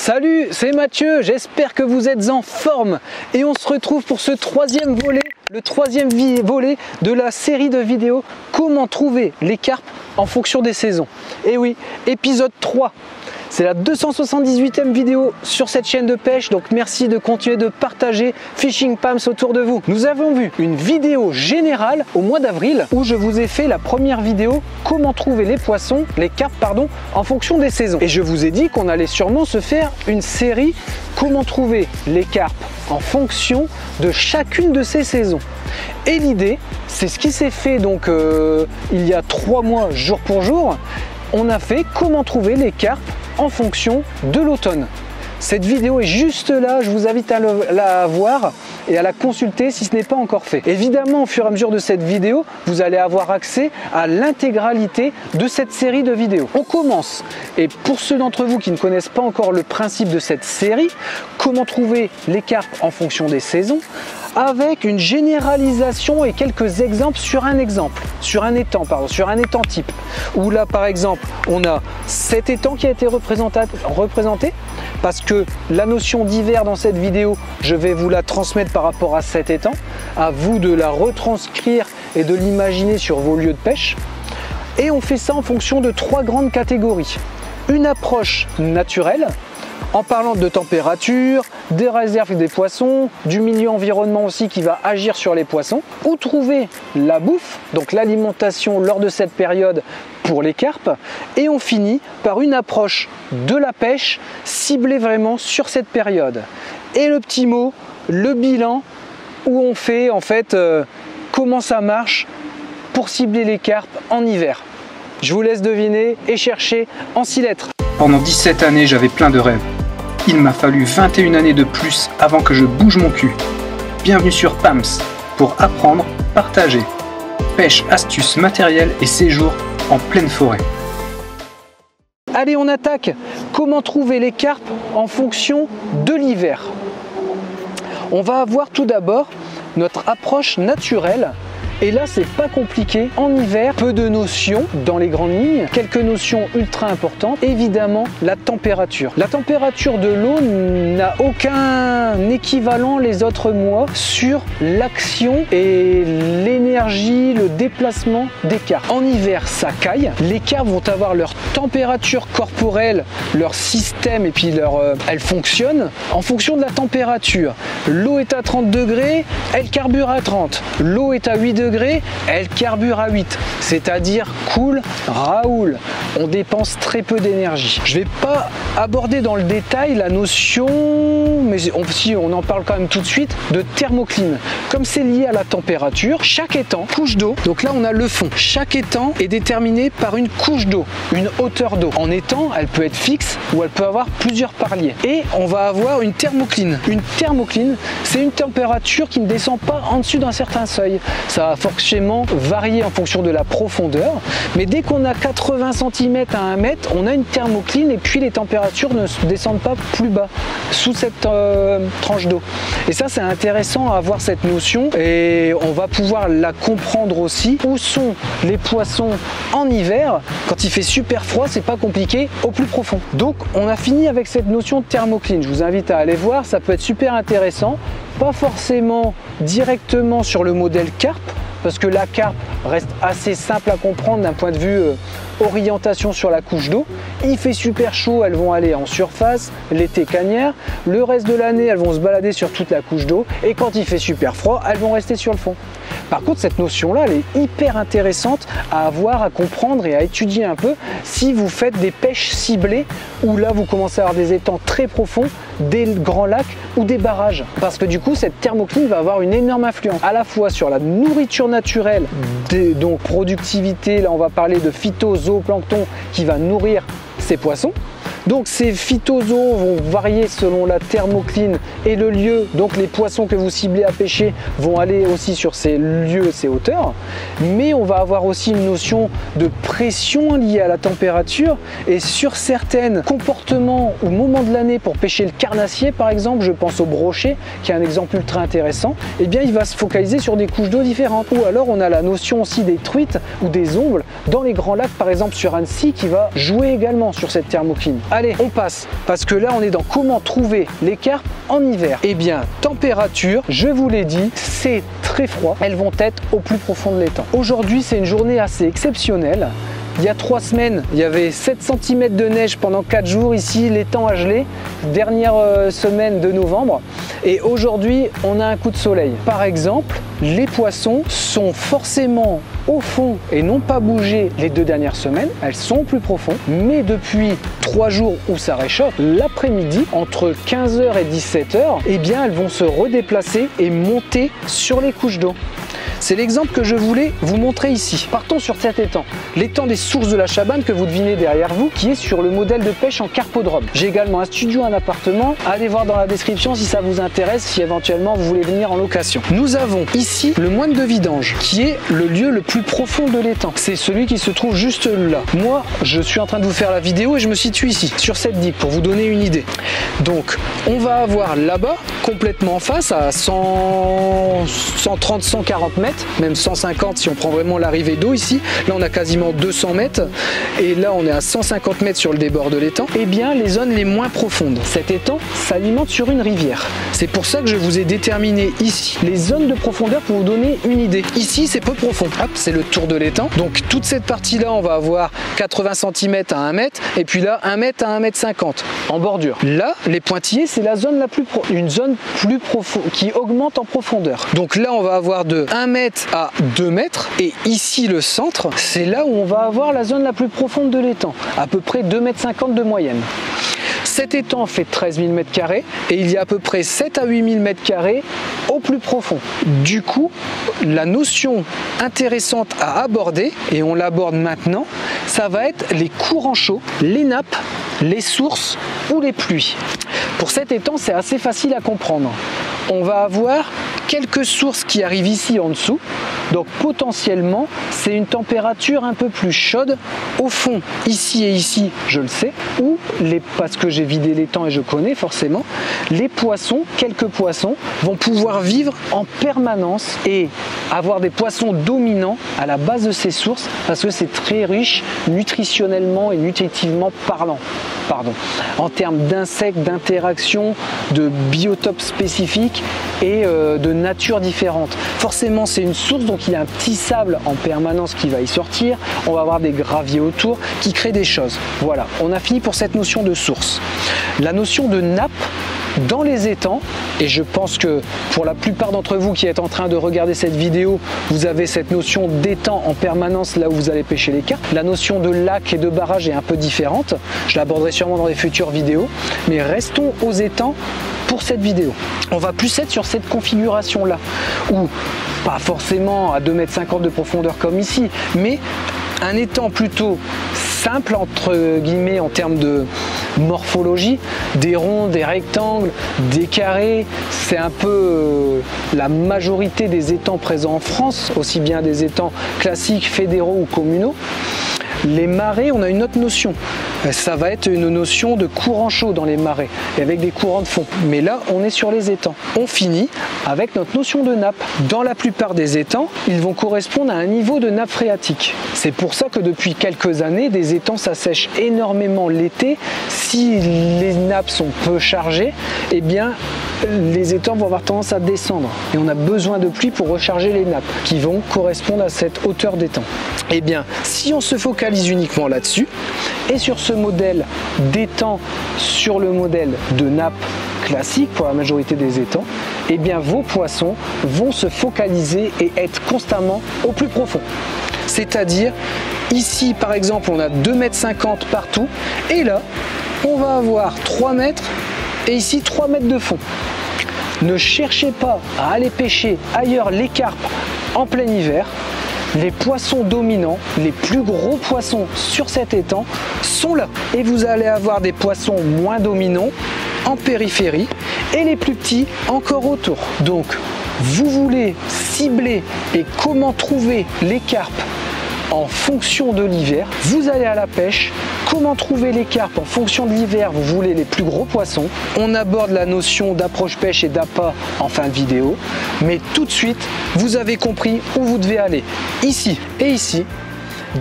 Salut, c'est Mathieu, j'espère que vous êtes en forme et on se retrouve pour ce troisième volet, le troisième volet de la série de vidéos comment trouver les carpes en fonction des saisons. Et oui, épisode 3. C'est la 278e vidéo sur cette chaîne de pêche, donc merci de continuer de partager Fishing Pams autour de vous. Nous avons vu une vidéo générale au mois d'avril où je vous ai fait la première vidéo comment trouver les poissons, les carpes pardon, en fonction des saisons. Et je vous ai dit qu'on allait sûrement se faire une série comment trouver les carpes en fonction de chacune de ces saisons. Et l'idée, c'est ce qui s'est fait donc il y a 3 mois jour pour jour. On a fait comment trouver les carpes en fonction de l'automne. Cette vidéo est juste là, je vous invite à la voir et à la consulter si ce n'est pas encore fait. Évidemment, au fur et à mesure de cette vidéo, vous allez avoir accès à l'intégralité de cette série de vidéos. On commence, et pour ceux d'entre vous qui ne connaissent pas encore le principe de cette série, comment trouver les carpes en fonction des saisons, avec une généralisation et quelques exemples sur un étang type. Où là par exemple on a cet étang qui a été représenté parce que la notion d'hiver dans cette vidéo je vais vous la transmettre par rapport à cet étang, à vous de la retranscrire et de l'imaginer sur vos lieux de pêche. Et on fait ça en fonction de 3 grandes catégories. Une approche naturelle, en parlant de température, des réserves des poissons, du milieu environnement aussi qui va agir sur les poissons, où trouver la bouffe, donc l'alimentation lors de cette période pour les carpes, et on finit par une approche de la pêche ciblée vraiment sur cette période. Et le petit mot, le bilan, où on fait en fait comment ça marche pour cibler les carpes en hiver. Je vous laisse deviner et chercher en 6 lettres. Pendant 17 années, j'avais plein de rêves. Il m'a fallu 21 années de plus avant que je bouge mon cul. Bienvenue sur Pams pour apprendre, partager. Pêche, astuces, matériel et séjour en pleine forêt. Allez, on attaque. Comment trouver les carpes en fonction de l'hiver? On va avoir tout d'abord notre approche naturelle. Et là, c'est pas compliqué. En hiver, peu de notions dans les grandes lignes, quelques notions ultra importantes. Évidemment, la température. La température de l'eau n'a aucun équivalent les autres mois sur l'action et l'énergie, le déplacement des carpes. En hiver, ça caille. Les carpes vont avoir leur température corporelle, leur système et puis elles fonctionnent en fonction de la température. L'eau est à 30 degrés, elle carbure à 30. L'eau est à 8 degrés, elle carbure à 8, c'est-à-dire cool, Raoul. On dépense très peu d'énergie. Je ne vais pas aborder dans le détail la notion, mais on en parle quand même tout de suite, de thermocline. Comme c'est lié à la température, chaque étang, couche d'eau, donc là on a le fond. Chaque étang est déterminé par une couche d'eau, une hauteur d'eau. En étang, elle peut être fixe ou elle peut avoir plusieurs parliers. Et on va avoir une thermocline. Une thermocline, c'est une température qui ne descend pas en dessus d'un certain seuil. Ça va forcément varier en fonction de la profondeur, mais dès qu'on a 80 cm à 1 mètre, on a une thermocline et puis les températures ne descendent pas plus bas sous cette tranche d'eau. Et ça, c'est intéressant à avoir cette notion et on va pouvoir la comprendre aussi. Où sont les poissons en hiver? Quand il fait super froid, c'est pas compliqué, au plus profond. Donc, on a fini avec cette notion de thermocline. Je vous invite à aller voir, ça peut être super intéressant. Pas forcément directement sur le modèle carpe, parce que la carpe reste assez simple à comprendre d'un point de vue orientation sur la couche d'eau. Il fait super chaud, elles vont aller en surface, l'été cagnard. Le reste de l'année, elles vont se balader sur toute la couche d'eau. Et quand il fait super froid, elles vont rester sur le fond. Par contre, cette notion-là, elle est hyper intéressante à avoir, à comprendre et à étudier un peu si vous faites des pêches ciblées où là, vous commencez à avoir des étangs très profonds, des grands lacs ou des barrages. Parce que du coup, cette thermocline va avoir une énorme influence à la fois sur la nourriture naturelle, donc productivité, là on va parler de phytozooplancton qui va nourrir ces poissons. Donc ces phytozoos vont varier selon la thermocline et le lieu. Donc les poissons que vous ciblez à pêcher vont aller aussi sur ces lieux, ces hauteurs. Mais on va avoir aussi une notion de pression liée à la température. Et sur certains comportements ou moments de l'année pour pêcher le carnassier par exemple, je pense au brochet qui est un exemple ultra intéressant, eh bien il va se focaliser sur des couches d'eau différentes. Ou alors on a la notion aussi des truites ou des ombles dans les grands lacs par exemple sur Annecy qui va jouer également sur cette thermocline. Allez, on passe, parce que là on est dans comment trouver les carpes en hiver. Eh bien, température, je vous l'ai dit, c'est très froid. Elles vont être au plus profond de l'étang. Aujourd'hui, c'est une journée assez exceptionnelle. Il y a 3 semaines, il y avait 7 cm de neige pendant 4 jours ici, l'étang a gelé, dernière semaine de novembre. Et aujourd'hui, on a un coup de soleil. Par exemple, les poissons sont forcément au fond et n'ont pas bougé les 2 dernières semaines. Elles sont au plus profond. Mais depuis 3 jours où ça réchauffe, l'après-midi, entre 15h et 17h, eh bien, elles vont se redéplacer et monter sur les couches d'eau. C'est l'exemple que je voulais vous montrer ici. Partons sur cet étang, l'étang des sources de la Chabanne que vous devinez derrière vous, qui est sur le modèle de pêche en carpodrome. J'ai également un studio, un appartement. Allez voir dans la description si ça vous intéresse, si éventuellement vous voulez venir en location. Nous avons ici le moine de vidange, qui est le lieu le plus profond de l'étang. C'est celui qui se trouve juste là. Moi, je suis en train de vous faire la vidéo et je me situe ici, sur cette digue, pour vous donner une idée. Donc, on va avoir là-bas, complètement en face, à 130, 140 mètres, même 150 si on prend vraiment l'arrivée d'eau ici. Là on a quasiment 200 mètres et là on est à 150 mètres sur le débord de l'étang. Et bien les zones les moins profondes. Cet étang s'alimente sur une rivière. C'est pour ça que je vous ai déterminé ici les zones de profondeur pour vous donner une idée. Ici c'est peu profond. Hop, c'est le tour de l'étang. Donc toute cette partie là on va avoir 80 cm à 1 mètre et puis là 1 mètre à 1 mètre 50 en bordure. Là les pointillés c'est la zone la plus une zone plus profonde qui augmente en profondeur. Donc là on va avoir de 1 mètre à 2 mètres et ici le centre c'est là où on va avoir la zone la plus profonde de l'étang, à peu près 2,50 mètres de moyenne. Cet étang fait 13 000 m² et il y a à peu près 7 à 8 000 m² au plus profond. Du coup, la notion intéressante à aborder, et on l'aborde maintenant, ça va être les courants chauds, les nappes, les sources ou les pluies. Pour cet étang, c'est assez facile à comprendre. On va avoir quelques sources qui arrivent ici en dessous, donc potentiellement c'est une température un peu plus chaude au fond, ici et ici je le sais, ou parce que j'ai vidé l'étang et je connais forcément, les poissons, quelques poissons vont pouvoir vivre en permanence et avoir des poissons dominants à la base de ces sources parce que c'est très riche nutritionnellement et nutritivement parlant. En termes d'insectes, d'interactions, de biotopes spécifiques et de nature différente. Forcément c'est une source, donc il y a un petit sable en permanence qui va y sortir, on va avoir des graviers autour qui créent des choses. Voilà, on a fini pour cette notion de source. La notion de nappe dans les étangs, et je pense que pour la plupart d'entre vous qui êtes en train de regarder cette vidéo, vous avez cette notion d'étang en permanence là où vous allez pêcher les carpes. La notion de lac et de barrage est un peu différente, je l'aborderai sûrement dans les futures vidéos, mais restons aux étangs pour cette vidéo. On va plus être sur cette configuration là, où pas forcément à 2,50 mètres de profondeur comme ici, mais un étang plutôt simple entre guillemets en termes de morphologie, des ronds, des rectangles, des carrés, c'est un peu la majorité des étangs présents en France, aussi bien des étangs classiques, fédéraux ou communaux. Les marais, on a une autre notion. Ça va être une notion de courant chaud dans les marais, et avec des courants de fond. Mais là, on est sur les étangs. On finit avec notre notion de nappe. Dans la plupart des étangs, ils vont correspondre à un niveau de nappe phréatique. C'est pour ça que depuis quelques années, des étangs s'assèchent énormément l'été. Si les nappes sont peu chargées, eh bien, les étangs vont avoir tendance à descendre. Et on a besoin de pluie pour recharger les nappes, qui vont correspondre à cette hauteur d'étang. Eh bien, si on se focalise uniquement là-dessus, et sur ce modèle d'étang, sur le modèle de nappe classique pour la majorité des étangs, eh bien vos poissons vont se focaliser et être constamment au plus profond. C'est-à-dire, ici par exemple, on a 2,50 mètres partout, et là, on va avoir 3 mètres, et ici 3 mètres de fond. Ne cherchez pas à aller pêcher ailleurs les carpes en plein hiver. Les poissons dominants, les plus gros poissons sur cet étang sont là. Et vous allez avoir des poissons moins dominants en périphérie et les plus petits encore autour. Donc, vous voulez cibler et comment trouver les carpes en fonction de l'hiver. Vous allez à la pêche. Comment trouver les carpes en fonction de l'hiver? Vous voulez les plus gros poissons. On aborde la notion d'approche pêche et d'appât en fin de vidéo. Mais tout de suite, vous avez compris où vous devez aller. Ici et ici,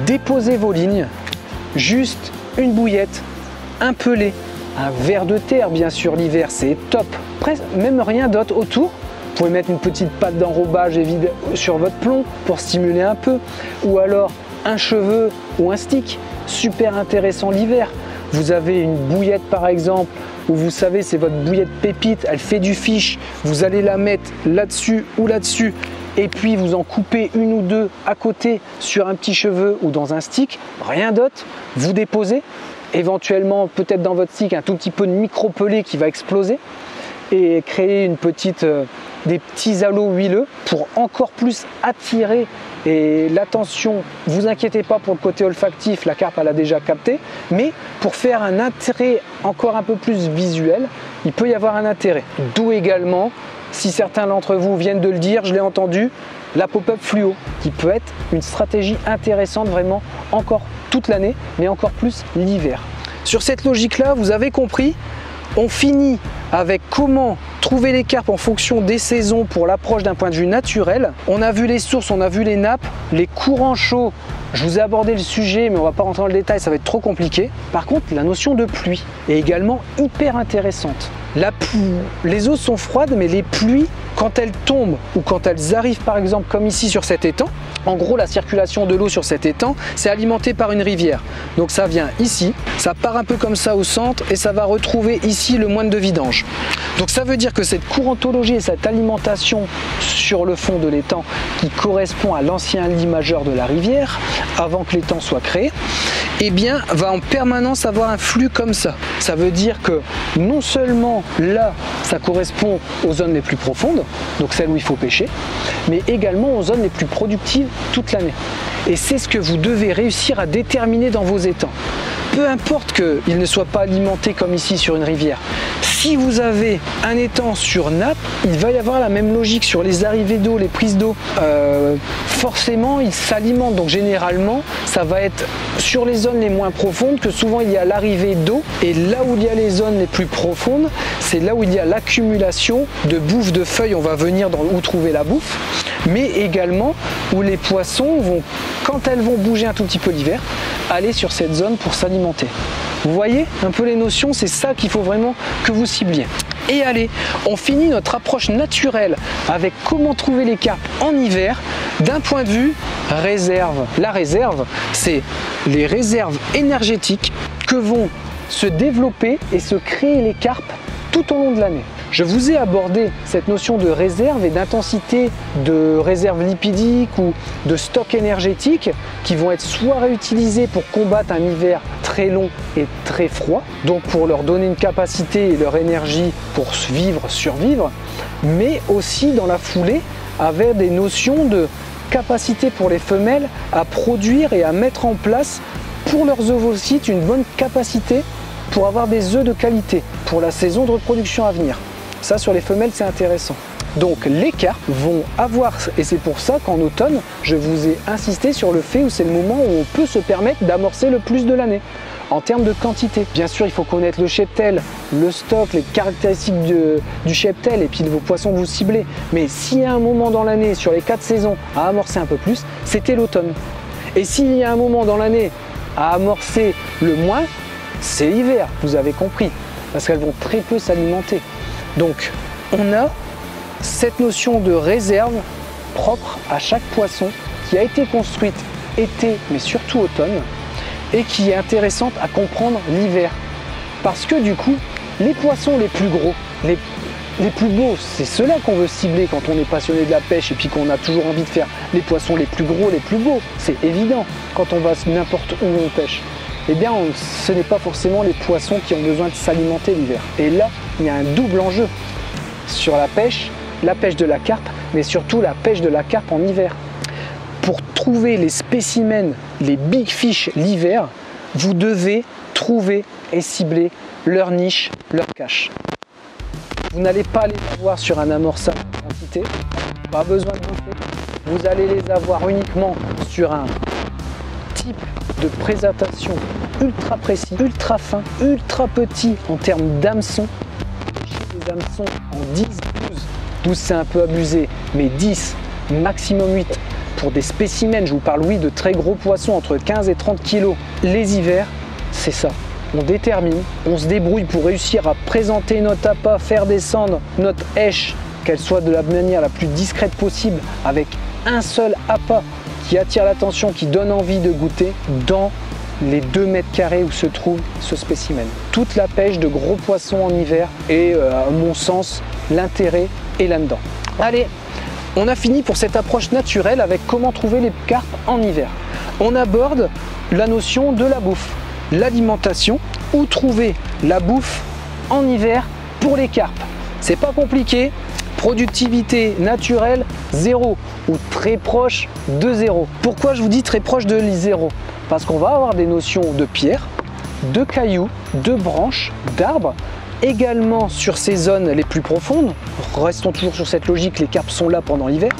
déposez vos lignes. Juste une bouillette, un pelé, un ver de terre bien sûr l'hiver, c'est top. Presque, même rien d'autre autour. Vous pouvez mettre une petite pâte d'enrobage sur votre plomb pour stimuler un peu. Ou alors un cheveu ou un stick, super intéressant l'hiver. Vous avez une bouillette par exemple, où vous savez c'est votre bouillette pépite, elle fait du fish, vous allez la mettre là-dessus ou là-dessus, et puis vous en coupez une ou deux à côté sur un petit cheveu ou dans un stick, rien d'autre, vous déposez, éventuellement peut-être dans votre stick un tout petit peu de micro-pelé qui va exploser, et créer une petite, des petits halos huileux pour encore plus attirer et l'attention. Vous inquiétez pas pour le côté olfactif, la carpe elle a déjà capté, mais pour faire un intérêt encore un peu plus visuel, il peut y avoir un intérêt. D'où également, si certains d'entre vous viennent de le dire, je l'ai entendu, la pop-up fluo, qui peut être une stratégie intéressante vraiment encore toute l'année, mais encore plus l'hiver. Sur cette logique-là, vous avez compris, on finit avec comment trouver les carpes en fonction des saisons pour l'approche d'un point de vue naturel. On a vu les sources, on a vu les nappes, les courants chauds. Je vous ai abordé le sujet, mais on ne va pas rentrer dans le détail, ça va être trop compliqué. Par contre, la notion de pluie est également hyper intéressante. Les eaux sont froides, mais les pluies, quand elles tombent ou quand elles arrivent par exemple comme ici sur cet étang, en gros la circulation de l'eau sur cet étang, c'est alimenté par une rivière. Donc ça vient ici, ça part un peu comme ça au centre et ça va retrouver ici le moine de vidange. Donc ça veut dire que cette courantologie et cette alimentation sur le fond de l'étang qui correspond à l'ancien lit majeur de la rivière, avant que l'étang soit créé, eh bien va en permanence avoir un flux comme ça. Ça veut dire que non seulement là ça correspond aux zones les plus profondes, donc celles où il faut pêcher, mais également aux zones les plus productives toute l'année. Et c'est ce que vous devez réussir à déterminer dans vos étangs. Peu importe qu'il ne soit pas alimenté comme ici sur une rivière. Si vous avez un étang sur nappe, il va y avoir la même logique sur les arrivées d'eau, les prises d'eau. Forcément, il s'alimente. Donc généralement, ça va être sur les zones les moins profondes que souvent il y a l'arrivée d'eau. Et là où il y a les zones les plus profondes, c'est là où il y a l'accumulation de bouffe, de feuilles. On va venir où trouver la bouffe. Mais également où les poissons vont, quand elles vont bouger un tout petit peu l'hiver, aller sur cette zone pour s'alimenter. Vous voyez un peu les notions, c'est ça qu'il faut vraiment que vous cibliez. Et allez, on finit notre approche naturelle avec comment trouver les carpes en hiver d'un point de vue réserve. La réserve, c'est les réserves énergétiques que vont se développer et se créer les carpes tout au long de l'année. Je vous ai abordé cette notion de réserve et d'intensité de réserve lipidique ou de stock énergétique qui vont être soit réutilisés pour combattre un hiver très long et très froid, donc pour leur donner une capacité et leur énergie pour survivre, mais aussi dans la foulée avec des notions de capacité pour les femelles à produire et à mettre en place pour leurs ovocytes une bonne capacité pour avoir des œufs de qualité pour la saison de reproduction à venir. Ça, sur les femelles, c'est intéressant. Donc les carpes vont avoir, et c'est pour ça qu'en automne, je vous ai insisté sur le fait où c'est le moment où on peut se permettre d'amorcer le plus de l'année. En termes de quantité, bien sûr, il faut connaître le cheptel, le stock, les caractéristiques du cheptel et puis de vos poissons que vous ciblez. Mais s'il y a un moment dans l'année, sur les 4 saisons, à amorcer un peu plus, c'était l'automne. Et s'il y a un moment dans l'année à amorcer le moins, c'est l'hiver, vous avez compris, parce qu'elles vont très peu s'alimenter. Donc, on a cette notion de réserve propre à chaque poisson qui a été construite été, mais surtout automne, et qui est intéressante à comprendre l'hiver. Parce que du coup, les poissons les plus gros, les plus beaux, c'est ceux-là qu'on veut cibler quand on est passionné de la pêche et puis qu'on a toujours envie de faire les poissons les plus gros, les plus beaux. C'est évident quand on va n'importe où on pêche. Eh bien, ce n'est pas forcément les poissons qui ont besoin de s'alimenter l'hiver. Et là, il y a un double enjeu sur la pêche de la carpe, mais surtout la pêche de la carpe en hiver. Pour trouver les spécimens, les big fish l'hiver, vous devez trouver et cibler leur niche, leur cache. Vous n'allez pas les avoir sur un amorçage en quantité, pas besoin de bouffer. Vous allez les avoir uniquement sur un type de présentation ultra précis, ultra fin, ultra petit en termes d'hameçons. Des hameçons en 10, 12 c'est un peu abusé, mais 10, maximum 8 pour des spécimens, je vous parle oui de très gros poissons entre 15 et 30 kg. Les hivers, c'est ça. on détermine, on se débrouille pour réussir à présenter notre appât, faire descendre notre hèche, qu'elle soit de la manière la plus discrète possible, avec un seul appât qui attire l'attention, qui donne envie de goûter, dans les 2 mètres carrés où se trouve ce spécimen. Toute la pêche de gros poissons en hiver et à mon sens, l'intérêt est là-dedans. Allez, on a fini pour cette approche naturelle avec comment trouver les carpes en hiver. On aborde la notion de la bouffe, l'alimentation, où trouver la bouffe en hiver pour les carpes. C'est pas compliqué, productivité naturelle 0 ou très proche de 0. Pourquoi je vous dis très proche de 0? Parce qu'on va avoir des notions de pierre, de cailloux, de branches, d'arbres, également sur ces zones les plus profondes, restons toujours sur cette logique, les carpes sont là pendant l'hiver,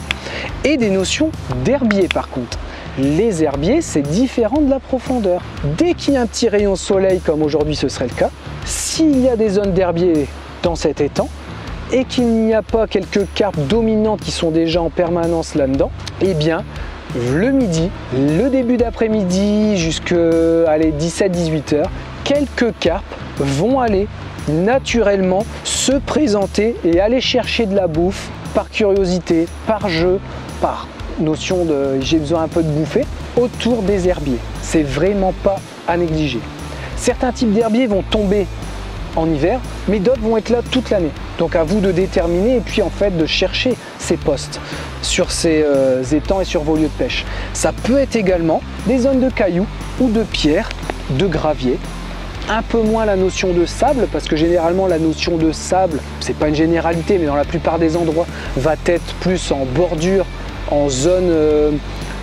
et des notions d'herbiers par contre. Les herbiers, c'est différent de la profondeur. Dès qu'il y a un petit rayon soleil, comme aujourd'hui ce serait le cas, s'il y a des zones d'herbiers dans cet étang, et qu'il n'y a pas quelques carpes dominantes qui sont déjà en permanence là-dedans, eh bien, le midi, le début d'après-midi, jusqu'à 17-18 heures, quelques carpes vont aller naturellement se présenter et aller chercher de la bouffe par curiosité, par jeu, par notion de j'ai besoin un peu de bouffer autour des herbiers. C'est vraiment pas à négliger. Certains types d'herbiers vont tomber en hiver, mais d'autres vont être là toute l'année. Donc à vous de déterminer et puis en fait de chercher ces postes sur ces étangs et sur vos lieux de pêche. Ça peut être également des zones de cailloux ou de pierres, de gravier. Un peu moins la notion de sable, parce que généralement la notion de sable, c'est pas une généralité, mais dans la plupart des endroits, va être plus en bordure, en zone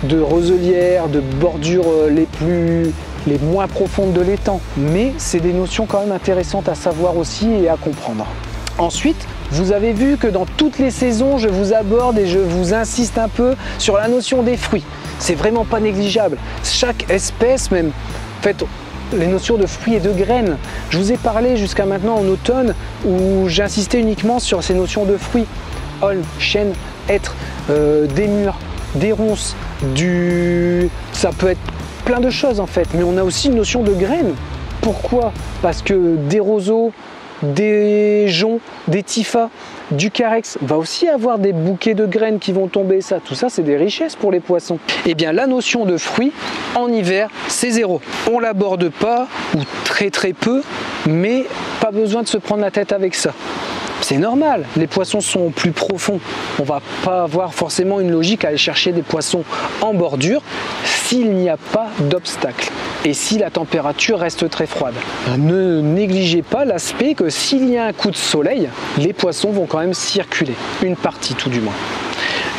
de roselière, de bordure les moins profondes de l'étang. Mais c'est des notions quand même intéressantes à savoir aussi et à comprendre. Ensuite, vous avez vu que dans toutes les saisons, je vous aborde et je vous insiste un peu sur la notion des fruits. C'est vraiment pas négligeable. Chaque espèce, même, en fait, les notions de fruits et de graines. Je vous ai parlé jusqu'à maintenant en automne où j'insistais uniquement sur ces notions de fruits. Aulne, chêne, hêtre, des mûres, des ronces, ça peut être plein de choses en fait, mais on a aussi une notion de graines. Pourquoi? Parce que des roseaux, des joncs, des typhas, du carex va aussi avoir des bouquets de graines qui vont tomber. Tout ça c'est des richesses pour les poissons. Et bien la notion de fruits en hiver c'est 0. On l'aborde pas ou très peu, mais pas besoin de se prendre la tête avec ça. C'est normal, les poissons sont plus profonds. On va pas avoir forcément une logique à aller chercher des poissons en bordure s'il n'y a pas d'obstacle et si la température reste très froide. Ne négligez pas l'aspect que s'il y a un coup de soleil, les poissons vont quand même circuler, une partie tout du moins.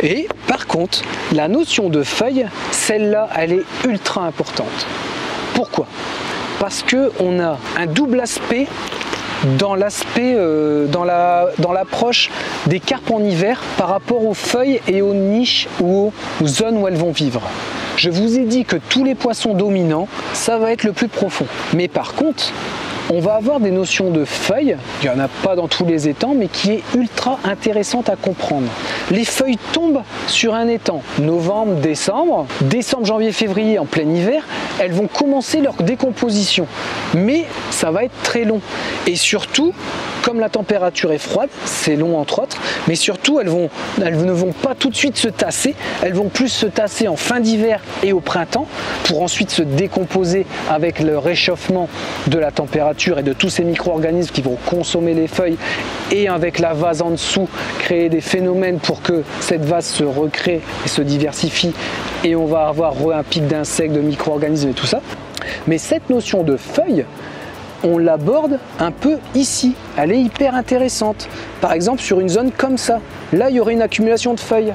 Et par contre, la notion de feuille, celle-là, elle est ultra importante. Pourquoi? Parce qu'on a un double aspect dans l'approche des carpes en hiver par rapport aux feuilles et aux niches ou aux zones où elles vont vivre. Je vous ai dit que tous les poissons dominants, ça va être le plus profond. Mais par contre, on va avoir des notions de feuilles, il n'y en a pas dans tous les étangs, mais qui est ultra intéressante à comprendre. Les feuilles tombent sur un étang, novembre, décembre, janvier, février, en plein hiver, elles vont commencer leur décomposition. Mais ça va être très long. Et surtout, comme la température est froide, c'est long entre autres, mais surtout elles ne vont pas tout de suite se tasser, elles vont plus se tasser en fin d'hiver et au printemps pour ensuite se décomposer avec le réchauffement de la température et de tous ces micro-organismes qui vont consommer les feuilles et avec la vase en dessous créer des phénomènes pour que cette vase se recrée et se diversifie et on va avoir un pic d'insectes, de micro-organismes et tout ça. Mais cette notion de feuilles, on l'aborde un peu ici, elle est hyper intéressante. Par exemple sur une zone comme ça, là il y aurait une accumulation de feuilles.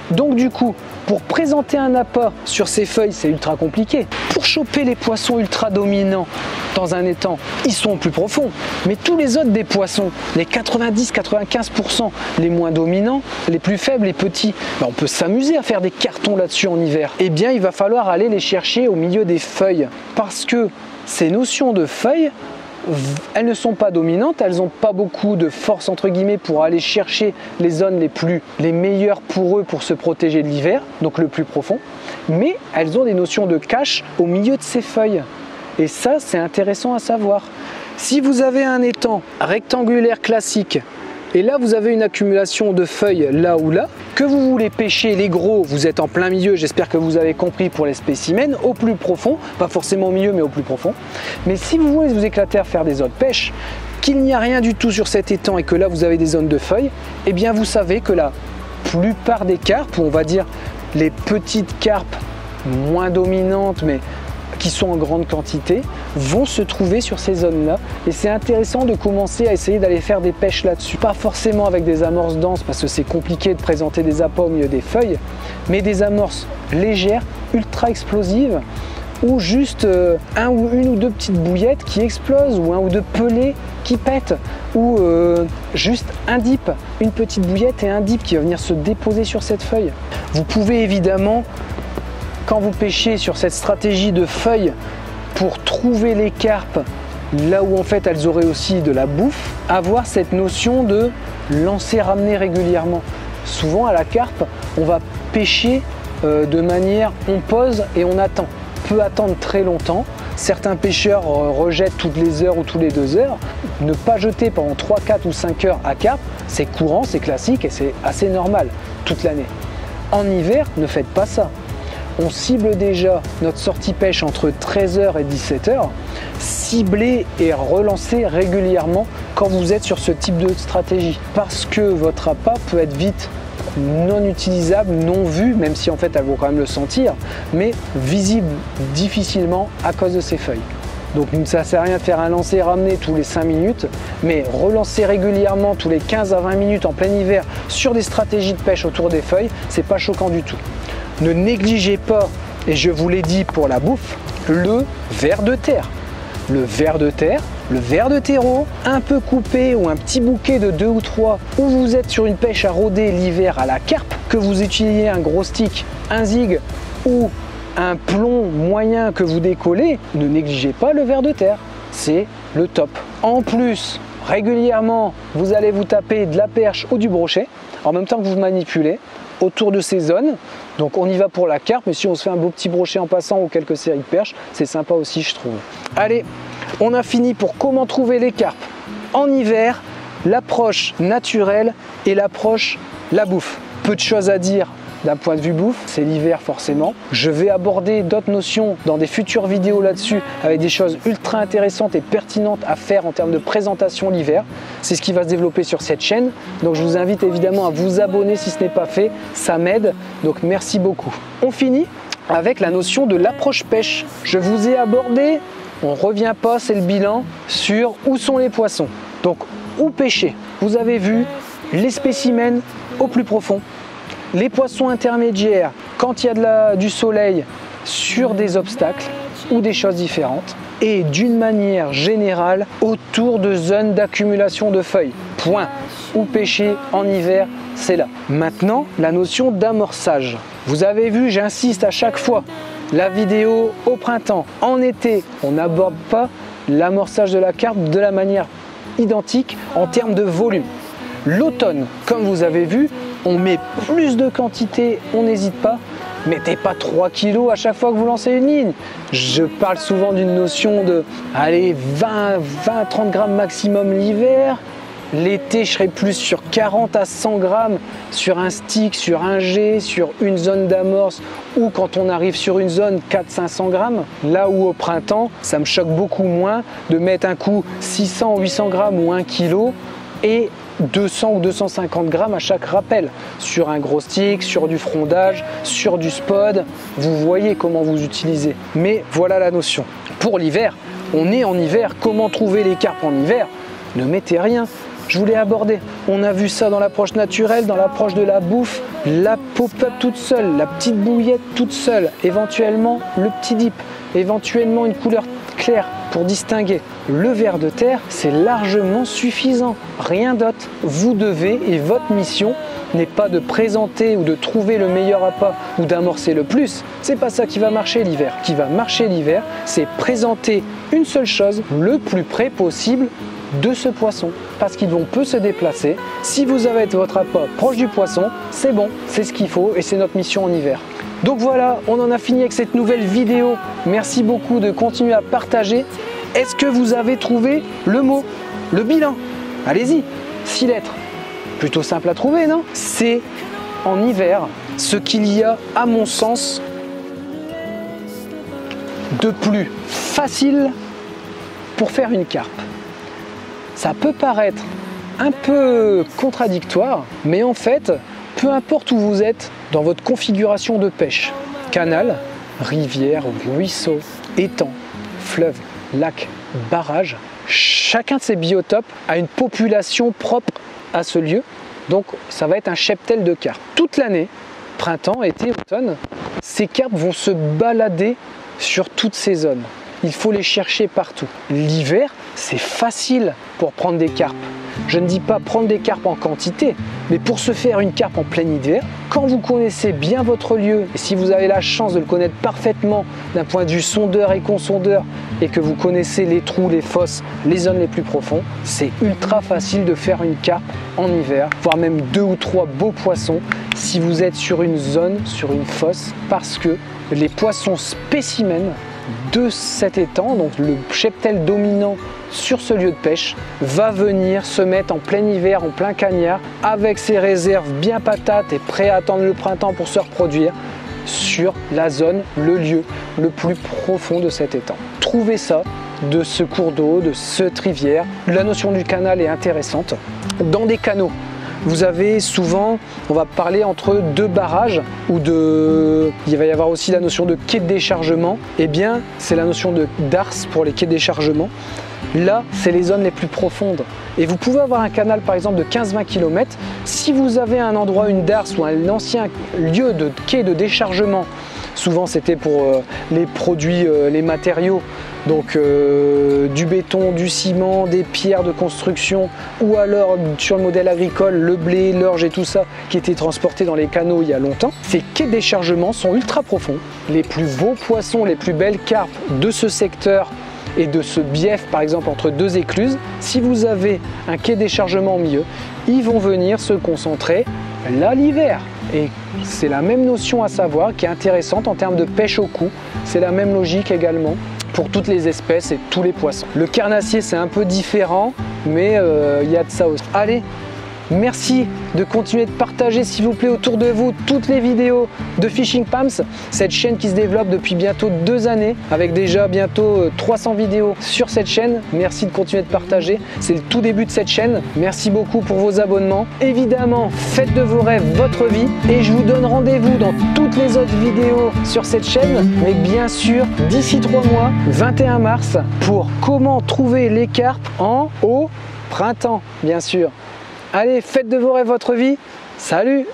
Donc du coup, pour présenter un appât sur ces feuilles, c'est ultra compliqué. Pour choper les poissons ultra dominants dans un étang, ils sont plus profonds. Mais tous les autres des poissons, les 90-95% les moins dominants, les plus faibles, les petits, on peut s'amuser à faire des cartons là-dessus en hiver. Eh bien, il va falloir aller les chercher au milieu des feuilles. Parce que ces notions de feuilles, elles ne sont pas dominantes, elles n'ont pas beaucoup de force entre guillemets pour aller chercher les zones les meilleures pour eux pour se protéger de l'hiver, donc le plus profond, mais elles ont des notions de cache au milieu de ces feuilles. Et ça, c'est intéressant à savoir. Si vous avez un étang rectangulaire classique, et là vous avez une accumulation de feuilles là ou là, que vous voulez pêcher les gros, vous êtes en plein milieu, j'espère que vous avez compris pour les spécimens, au plus profond, pas forcément au milieu mais au plus profond. Mais si vous voulez vous éclater à faire des zones pêche, qu'il n'y a rien du tout sur cet étang et que là vous avez des zones de feuilles, eh bien vous savez que la plupart des carpes, on va dire les petites carpes moins dominantes mais qui sont en grande quantité, vont se trouver sur ces zones-là. Et c'est intéressant de commencer à essayer d'aller faire des pêches là-dessus. Pas forcément avec des amorces denses, parce que c'est compliqué de présenter des appâts au milieu des feuilles, mais des amorces légères, ultra explosives, ou juste une ou deux petites bouillettes qui explosent, ou un ou deux pelés qui pètent, ou juste un dip, une petite bouillette et un dip qui va venir se déposer sur cette feuille. Vous pouvez évidemment, quand vous pêchez sur cette stratégie de feuilles pour trouver les carpes là où en fait elles auraient aussi de la bouffe, avoir cette notion de lancer-ramener régulièrement. Souvent à la carpe, on va pêcher de manière, on pose et on attend. On peut attendre très longtemps. Certains pêcheurs rejettent toutes les heures ou tous les 2 heures. Ne pas jeter pendant 3, 4 ou 5 heures à carpe, c'est courant, c'est classique et c'est assez normal toute l'année. En hiver, ne faites pas ça. On cible déjà notre sortie pêche entre 13h et 17h. Ciblez et relancez régulièrement quand vous êtes sur ce type de stratégie. Parce que votre appât peut être vite non utilisable, non vu, même si en fait elle vaut quand même le sentir, mais visible difficilement à cause de ces feuilles. Donc ça ne sert à rien de faire un lancer ramener tous les 5 minutes, mais relancer régulièrement tous les 15 à 20 minutes en plein hiver sur des stratégies de pêche autour des feuilles, c'est pas choquant du tout. Ne négligez pas, et je vous l'ai dit pour la bouffe, le ver de terre. Le ver de terre, le ver de terreau, un peu coupé ou un petit bouquet de 2 ou 3, où vous êtes sur une pêche à rôder l'hiver à la carpe, que vous utilisez un gros stick, un zig ou un plomb moyen que vous décollez, ne négligez pas le ver de terre, c'est le top. En plus, régulièrement, vous allez vous taper de la perche ou du brochet, en même temps que vous manipulez, autour de ces zones. Donc on y va pour la carpe, mais si on se fait un beau petit brochet en passant ou quelques séries de perches, c'est sympa aussi je trouve. Allez, on a fini pour comment trouver les carpes en hiver, l'approche naturelle et l'approche la bouffe. Peu de choses à dire d'un point de vue bouffe, c'est l'hiver forcément. Je vais aborder d'autres notions dans des futures vidéos là-dessus avec des choses ultra intéressantes et pertinentes à faire en termes de présentation l'hiver. C'est ce qui va se développer sur cette chaîne. Donc je vous invite évidemment à vous abonner si ce n'est pas fait, ça m'aide. Donc merci beaucoup. On finit avec la notion de l'approche pêche. Je vous ai abordé, on ne revient pas, c'est le bilan, sur où sont les poissons. Donc où pêcher. Vous avez vu les spécimens au plus profond. Les poissons intermédiaires, quand il y a du soleil, sur des obstacles ou des choses différentes. Et d'une manière générale, autour de zones d'accumulation de feuilles. Point. Où pêcher en hiver, c'est là. Maintenant, la notion d'amorçage. Vous avez vu, j'insiste à chaque fois, la vidéo au printemps, en été, on n'aborde pas l'amorçage de la carpe de la manière identique en termes de volume. L'automne, comme vous avez vu, on met plus de quantité, on n'hésite pas. Mettez pas 3 kg à chaque fois que vous lancez une ligne. Je parle souvent d'une notion de 20-30 grammes maximum l'hiver. L'été, je serai plus sur 40 à 100 grammes sur un stick, sur un jet, sur une zone d'amorce ou quand on arrive sur une zone 400-500 grammes. Là où au printemps, ça me choque beaucoup moins de mettre un coup 600 ou 800 grammes ou 1 kg et 200 ou 250 grammes à chaque rappel sur un gros stick, sur du frondage, sur du spod. Vous voyez comment vous utilisez. Mais voilà la notion. Pour l'hiver, on est en hiver. Comment trouver les carpes en hiver? Ne mettez rien. Je voulais aborder. On a vu ça dans l'approche naturelle, dans l'approche de la bouffe, la pop-up toute seule, la petite bouillette toute seule, éventuellement le petit dip, éventuellement une couleur claire pour distinguer. Le ver de terre, c'est largement suffisant, rien d'autre. Vous devez, et votre mission n'est pas de présenter ou de trouver le meilleur appât ou d'amorcer le plus. C'est pas ça qui va marcher l'hiver. Ce qui va marcher l'hiver, c'est présenter une seule chose le plus près possible de ce poisson, parce qu'il peut se déplacer. Si vous avez votre appât proche du poisson, c'est bon, c'est ce qu'il faut et c'est notre mission en hiver. Donc voilà, on en a fini avec cette nouvelle vidéo. Merci beaucoup de continuer à partager. Est-ce que vous avez trouvé le mot, le bilan? Allez-y, 6 lettres. Plutôt simple à trouver, non? C'est en hiver ce qu'il y a, à mon sens, de plus facile pour faire une carpe. Ça peut paraître un peu contradictoire, mais en fait, peu importe où vous êtes dans votre configuration de pêche, canal, rivière, ruisseau, étang, fleuve, lac, barrage, chacun de ces biotopes a une population propre à ce lieu, donc ça va être un cheptel de carpes. Toute l'année, printemps, été, automne, ces carpes vont se balader sur toutes ces zones. Il faut les chercher partout. L'hiver, c'est facile pour prendre des carpes. Je ne dis pas prendre des carpes en quantité, mais pour se faire une carpe en plein hiver, quand vous connaissez bien votre lieu, et si vous avez la chance de le connaître parfaitement d'un point de vue sondeur et consondeur, et que vous connaissez les trous, les fosses, les zones les plus profondes, c'est ultra facile de faire une carpe en hiver, voire même 2 ou 3 beaux poissons si vous êtes sur une zone, sur une fosse, parce que les poissons spécimens de cet étang, donc le cheptel dominant sur ce lieu de pêche, va venir se mettre en plein hiver, en plein cagnard, avec ses réserves bien patates et prêt à attendre le printemps pour se reproduire sur la zone, le lieu le plus profond de cet étang. Trouvez ça de ce cours d'eau, de cette rivière. La notion du canal est intéressante. Dans des canaux, vous avez souvent, on va parler entre 2 barrages ou il va y avoir aussi la notion de quai de déchargement. Eh bien, c'est la notion de darse pour les quais de déchargement. Là, c'est les zones les plus profondes. Et vous pouvez avoir un canal par exemple de 15-20 km. Si vous avez un endroit, une darse ou un ancien lieu de quai de déchargement, souvent c'était pour les produits, les matériaux, donc du béton, du ciment, des pierres de construction, ou alors sur le modèle agricole, le blé, l'orge et tout ça qui était transporté dans les canaux il y a longtemps. Ces quais de déchargement sont ultra profonds. Les plus beaux poissons, les plus belles carpes de ce secteur et de ce bief par exemple entre 2 écluses, si vous avez un quai de déchargement au milieu, ils vont venir se concentrer là l'hiver. Et c'est la même notion à savoir qui est intéressante en termes de pêche au cou, c'est la même logique également pour toutes les espèces et tous les poissons. Le carnassier c'est un peu différent, mais il y a de ça aussi. Allez, merci de continuer de partager s'il vous plaît autour de vous toutes les vidéos de Fishing Pams, cette chaîne qui se développe depuis bientôt 2 années avec déjà bientôt 300 vidéos sur cette chaîne. Merci de continuer de partager, c'est le tout début de cette chaîne. Merci beaucoup pour vos abonnements. Évidemment, faites de vos rêves votre vie et je vous donne rendez-vous dans toutes les autres vidéos sur cette chaîne, mais bien sûr d'ici 3 mois, 21 mars, pour comment trouver les carpes au printemps, bien sûr. Allez, faites de vos rêves votre vie. Salut!